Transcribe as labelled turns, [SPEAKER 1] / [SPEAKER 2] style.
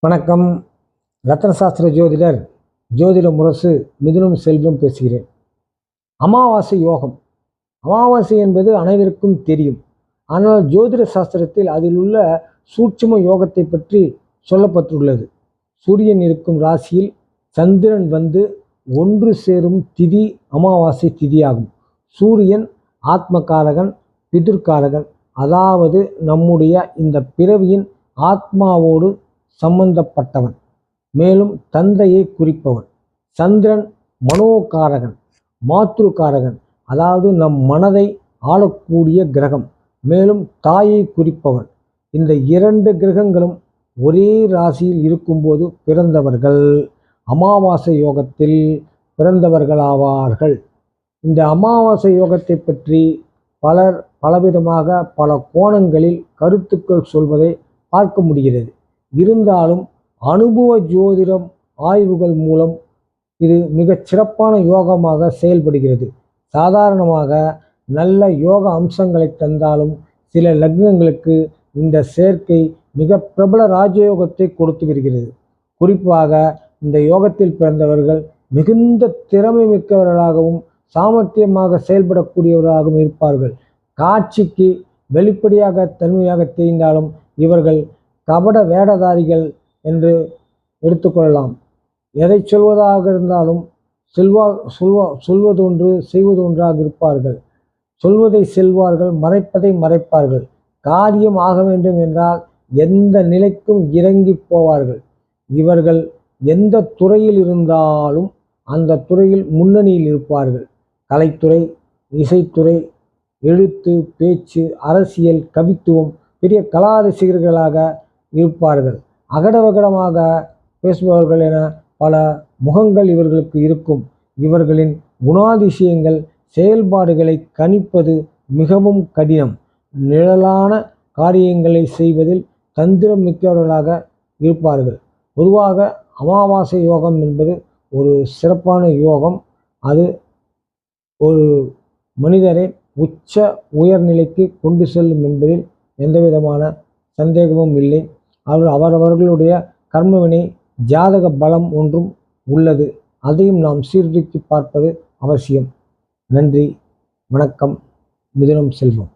[SPEAKER 1] வணக்கம். ரத்னசாஸ்திர ஜோதிடர் ஜோதிட முரசு மிதுனம் செல்வம் பேசுகிறேன். அமாவாசை யோகம். அமாவாசை என்பது அனைவருக்கும் தெரியும். ஆனால் ஜோதிட சாஸ்திரத்தில் அதில் உள்ள சூட்சும யோகத்தை பற்றி சொல்லப்பட்டுள்ளது. சூரியன் இருக்கும் ராசியில் சந்திரன் வந்து ஒன்று சேரும் திதி அமாவாசை திதியாகும். சூரியன் ஆத்மகாரகன், பிதுர்காரகன், அதாவது நம்முடைய இந்த பிறவியின் ஆத்மாவோடு சம்பந்தப்பட்டவன், மேலும் தந்தையை குறிப்பவன். சந்திரன் மனோகாரகன், மாத்ருகாரகன், அதாவது நம் மனதை ஆளக்கூடிய கிரகம், மேலும் தாயை குறிப்பவன். இந்த இரண்டு கிரகங்களும் ஒரே ராசியில் இருக்கும்போது பிறந்தவர்கள் அமாவாசை யோகத்தில் பிறந்தவர்களாவார்கள். இந்த அமாவாசை யோகத்தை பற்றி பலர் பலவிதமாக பல கோணங்களில் கருத்துக்கள் சொல்வதை பார்க்க முடிகிறது. இருந்தாலும் அனுபவ ஜோதிடம் ஆய்வுகள் மூலம் இது மிகச் சிறப்பான யோகமாக செயல்படுகிறது. சாதாரணமாக நல்ல யோக அம்சங்களை தந்தாலும் சில லக்னங்களுக்கு இந்த சேர்க்கை மிக பிரபல ராஜயோகத்தை கொடுத்து வருகிறது. குறிப்பாக இந்த யோகத்தில் பிறந்தவர்கள் மிகுந்த திறமை மிக்கவர்களாகவும் சாமர்த்தியமாக செயல்படக்கூடியவர்களாகவும் இருப்பார்கள். காட்சிக்கு வெளிப்படையாக தன்மையாக தெரிந்தாலும் இவர்கள் கபட வேடதாரிகள் என்று எடுத்துக்கொள்ளலாம். எதை சொல்வதாக இருந்தாலும் சொல்வதொன்று செய்வதொன்றாக இருப்பார்கள். சொல்வதை செல்வார்கள், மறைப்பதை மறைப்பார்கள். காரியம் ஆக வேண்டும் என்றால் எந்த நிலைக்கும் இறங்கி போவார்கள். இவர்கள் எந்த துறையில் இருந்தாலும் அந்த துறையில் முன்னணியில் இருப்பார்கள். கலைத்துறை, இசைத்துறை, எழுத்து, பேச்சு, அரசியல், கவித்துவம், பெரிய கலா ரசிகர்களாக இருப்பார்கள். அகடவகடமாக பேசுபவர்கள் என பல முகங்கள் இவர்களுக்கு இருக்கும். இவர்களின் குணாதிசயங்கள், செயல்பாடுகளை கணிப்பது மிகவும் கடினம். நிழலான காரியங்களை செய்வதில் தந்திரம் மிக்கவர்களாக இருப்பார்கள். பொதுவாக அமாவாசை யோகம் என்பது ஒரு சிறப்பான யோகம். அது ஒரு மனிதரை உச்ச உயர்நிலைக்கு கொண்டு செல்லும் என்பதில் எந்தவிதமான சந்தேகமும் இல்லை. அவரவர்களுடைய கர்மவினை ஜாதக பலம் ஒன்றும் உள்ளது. அதையும் நாம் சீர்தூக்கி பார்ப்பது அவசியம். நன்றி, வணக்கம். மிதுனம் செல்வம்.